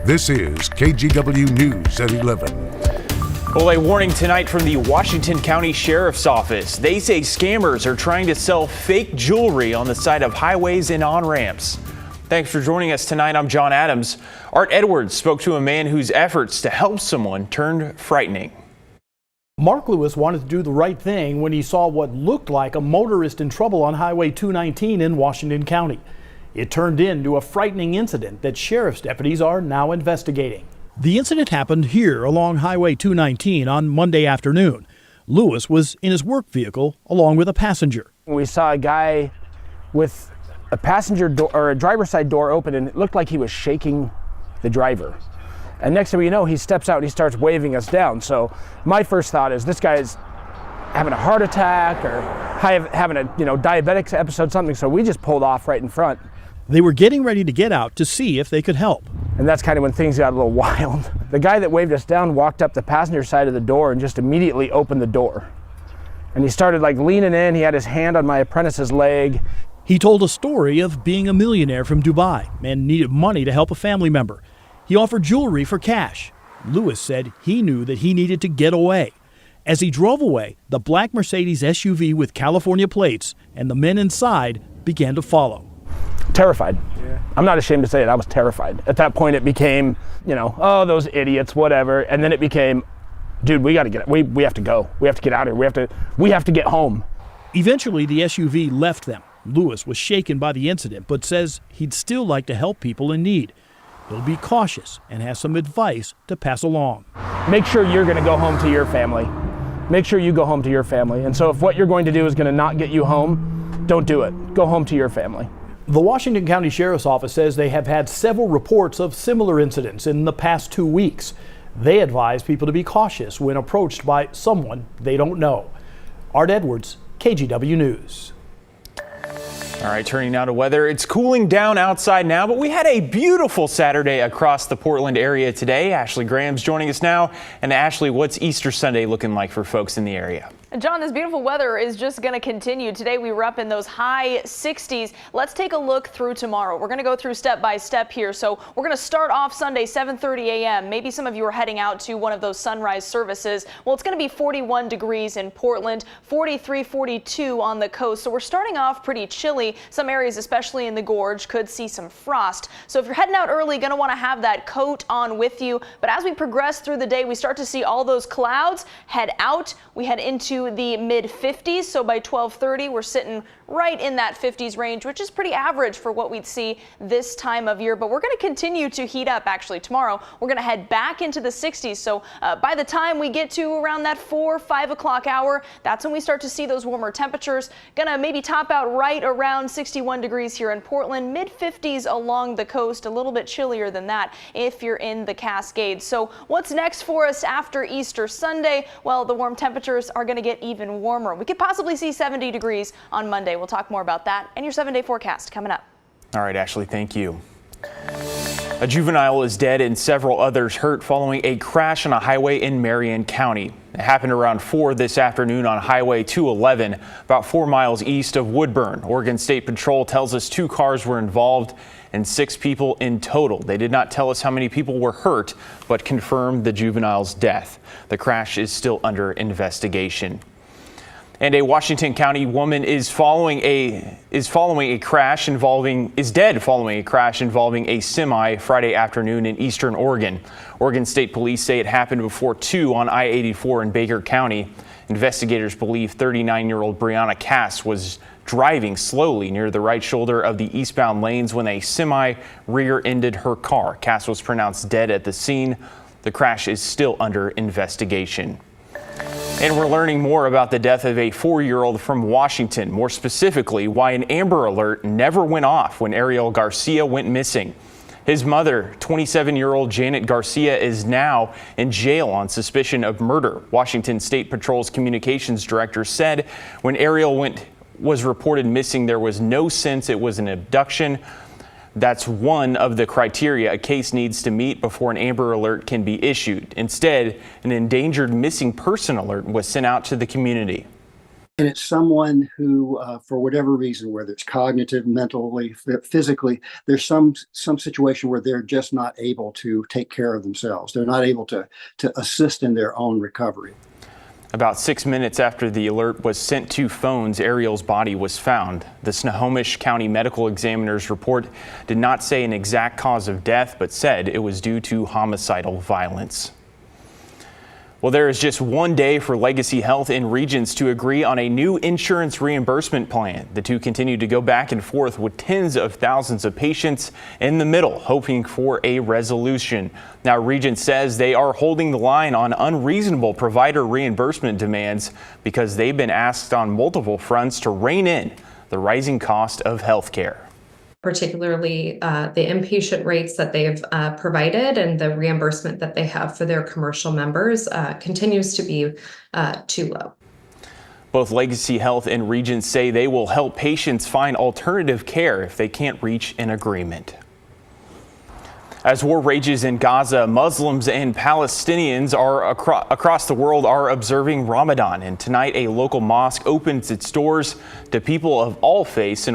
This is KGW News at 11. Well, a warning tonight from the Washington County Sheriff's Office. They say scammers are trying to sell fake jewelry on the side of highways and on-ramps. Thanks for joining us tonight. I'm John Adams. Art Edwards spoke to a man whose efforts to help someone turned frightening. Mark Lewis wanted to do the right thing when he saw what looked like a motorist in trouble on Highway 219 in Washington County. It turned into a frightening incident that sheriff's deputies are now investigating. The incident happened here along Highway 219 on Monday afternoon. Lewis was in his work vehicle along with a passenger. We saw a guy with a passenger door or a driver's side door open, and it looked like he was shaking the driver. And next thing you know, he steps out and he starts waving us down. So my first thought is this guy's having a heart attack or having a diabetic episode, something. So we just pulled off right in front. They were getting ready to get out to see if they could help. And that's kind of when things got a little wild. The guy that waved us down walked up the passenger side of the door and just immediately opened the door. And he started leaning in. He had his hand on my apprentice's leg. He told a story of being a millionaire from Dubai and needed money to help a family member. He offered jewelry for cash. Lewis said he knew that he needed to get away. As he drove away, the black Mercedes SUV with California plates and the men inside began to follow. Terrified. Yeah. I'm not ashamed to say it. I was terrified. At that point, it became, oh, those idiots, whatever. And then it became, dude, we got to get, we have to go. We have to get out of here. We have to get home. Eventually, the SUV left them. Lewis was shaken by the incident, but says he'd still like to help people in need. He'll be cautious and has some advice to pass along. Make sure you're going to go home to your family. Make sure you go home to your family. And so if what you're going to do is going to not get you home, don't do it. Go home to your family. The Washington County Sheriff's Office says they have had several reports of similar incidents in the past 2 weeks. They advise people to be cautious when approached by someone they don't know. Art Edwards, KGW News. All right, turning now to weather. It's cooling down outside now, but we had a beautiful Saturday across the Portland area today. Ashley Graham's joining us now. And Ashley, what's Easter Sunday looking like for folks in the area? John, this beautiful weather is just going to continue. Today we were up in those high 60s. Let's take a look through tomorrow. We're going to go through step by step here. So we're going to start off Sunday, 7:30 a.m. Maybe some of you are heading out to one of those sunrise services. Well, it's going to be 41 degrees in Portland, 43, 42 on the coast. So we're starting off pretty chilly. Some areas, especially in the gorge, could see some frost. So if you're heading out early, going to want to have that coat on with you. But as we progress through the day, we start to see all those clouds head out. We head into the mid 50s. So by 12:30, we're sitting right in that 50s range, which is pretty average for what we'd see this time of year. But we're going to continue to heat up. Actually, tomorrow we're going to head back into the 60s. So by the time we get to around that 4-5 o'clock hour, that's when we start to see those warmer temperatures. Going to maybe top out right around 61 degrees here in Portland, mid 50s along the coast, a little bit chillier than that if you're in the Cascades. So what's next for us after Easter Sunday? Well, the warm temperatures are going to get even warmer. We could possibly see 70 degrees on Monday. We'll talk more about that and your 7-day forecast coming up. All right, Ashley, thank you. A juvenile is dead and several others hurt following a crash on a highway in Marion County. It happened around 4 this afternoon on Highway 211, about 4 miles east of Woodburn. Oregon State Patrol tells us 2 cars were involved and 6 people in total. They did not tell us how many people were hurt, but confirmed the juvenile's death. The crash is still under investigation. And a Washington County woman is dead following a crash involving a semi Friday afternoon in eastern Oregon. Oregon State Police say it happened before 2 on I-84 in Baker County. Investigators believe 39-year-old Brianna Cass was driving slowly near the right shoulder of the eastbound lanes when a semi rear-ended her car. Cass was pronounced dead at the scene. The crash is still under investigation. And we're learning more about the death of a 4-year-old from Washington, more specifically why an Amber Alert never went off when Ariel Garcia went missing. His mother, 27-year-old Janet Garcia, is now in jail on suspicion of murder. Washington State Patrol's communications director said when Ariel was reported missing, there was no sense it was an abduction. That's one of the criteria a case needs to meet before an Amber Alert can be issued. Instead, an endangered missing person alert was sent out to the community. And it's someone who, for whatever reason, whether it's cognitive, mentally, physically, there's some situation where they're just not able to take care of themselves. They're not able to assist in their own recovery. About 6 minutes after the alert was sent to phones, Ariel's body was found. The Snohomish County Medical Examiner's report did not say an exact cause of death, but said it was due to homicidal violence. Well, there is just one day for Legacy Health and Regents to agree on a new insurance reimbursement plan. The two continue to go back and forth with tens of thousands of patients in the middle, hoping for a resolution. Now, Regents says they are holding the line on unreasonable provider reimbursement demands because they've been asked on multiple fronts to rein in the rising cost of health care. Particularly the inpatient rates that they've provided and the reimbursement that they have for their commercial members continues to be too low. Both Legacy Health and Regents say they will help patients find alternative care if they can't reach an agreement. As war rages in Gaza, Muslims and Palestinians across the world are observing Ramadan, and tonight a local mosque opens its doors to people of all faiths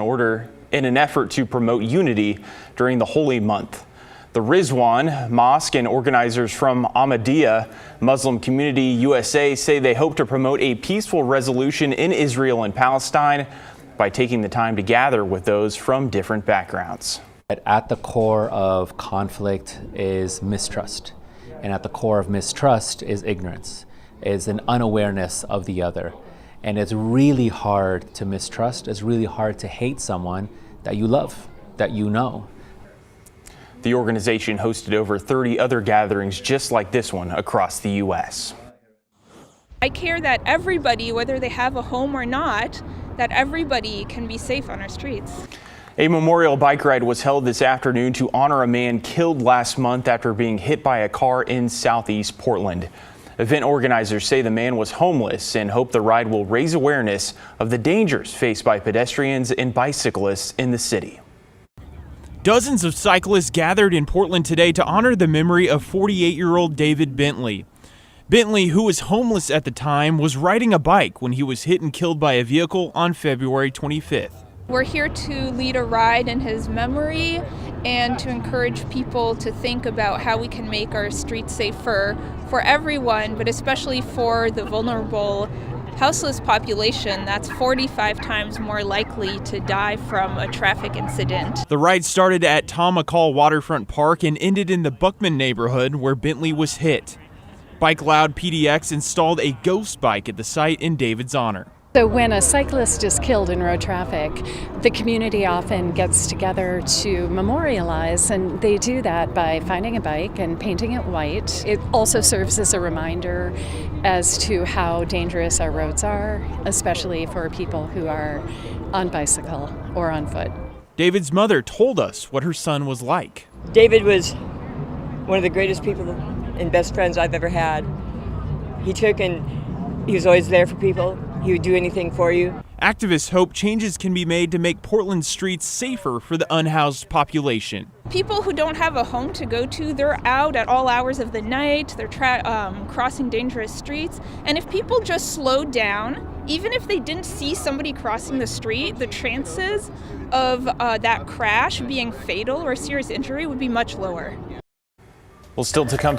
in an effort to promote unity during the holy month. The Rizwan Mosque and organizers from Ahmadiyya Muslim Community USA say they hope to promote a peaceful resolution in Israel and Palestine by taking the time to gather with those from different backgrounds. At the core of conflict is mistrust, and at the core of mistrust is ignorance, is an unawareness of the other. And it's really hard to mistrust. It's really hard to hate someone that you love, that you know. The organization hosted over 30 other gatherings just like this one across the U.S. I care that everybody, whether they have a home or not, that everybody can be safe on our streets. A memorial bike ride was held this afternoon to honor a man killed last month after being hit by a car in southeast Portland. Event organizers say the man was homeless and hope the ride will raise awareness of the dangers faced by pedestrians and bicyclists in the city. Dozens of cyclists gathered in Portland today to honor the memory of 48-year-old David Bentley. Bentley, who was homeless at the time, was riding a bike when he was hit and killed by a vehicle on February 25th. We're here to lead a ride in his memory and to encourage people to think about how we can make our streets safer for everyone, but especially for the vulnerable houseless population that's 45 times more likely to die from a traffic incident. The ride started at Tom McCall Waterfront Park and ended in the Buckman neighborhood where Bentley was hit. Bike Loud PDX installed a ghost bike at the site in David's honor. So when a cyclist is killed in road traffic, the community often gets together to memorialize, and they do that by finding a bike and painting it white. It also serves as a reminder as to how dangerous our roads are, especially for people who are on bicycle or on foot. David's mother told us what her son was like. David was one of the greatest people and best friends I've ever had. He was always there for people. He would do anything for you. Activists hope changes can be made to make Portland streets safer for the unhoused population. People who don't have a home to go to, they're out at all hours of the night, they're crossing dangerous streets, and if people just slowed down, even if they didn't see somebody crossing the street, the chances of that crash being fatal or serious injury would be much lower. Well, still to come